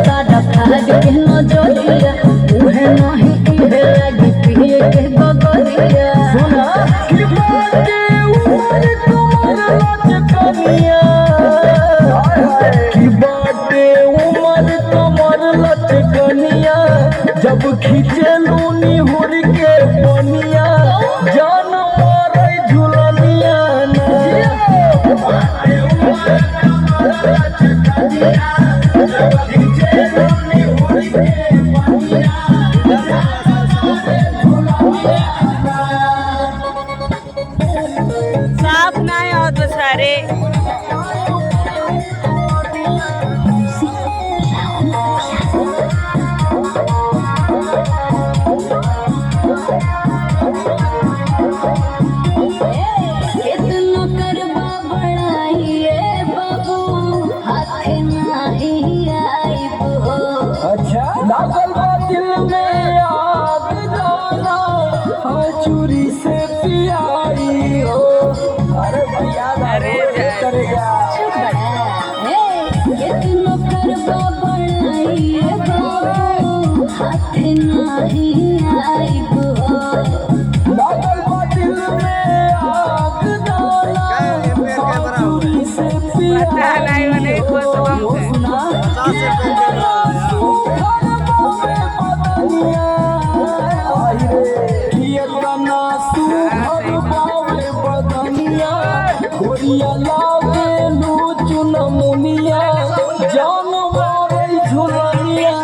सारा खाज के नजरिया उहे नहीं इहे लगी पिए के गगरिया सुना कि बाटे उमर कमर लचकनिया कि बाटे उमर कमर लचकनिया जब खींचे लूनी हुर के बनिया जान मारे झुलनिया बाटे उमर कमर लचकनिया जब खींचे लूनी हुर के बनिया साफ नाही होत सारे कितना करबा बड़ाइए बाबू हाथ नाही आइब हो अच्छा लागल बा दिल में आग जाना चूरी से पियाई हो अरे भैया अरे करेगा कितना करबा बड़ाइए बाबू हाथ नाही आइब हो लागल बा दिल में आग जाना चूरी से पता पियाई नहीं बने हो कुछ बात है। सुना गोरिया लागे लू चुनमुनिया जान मारे झुलनिया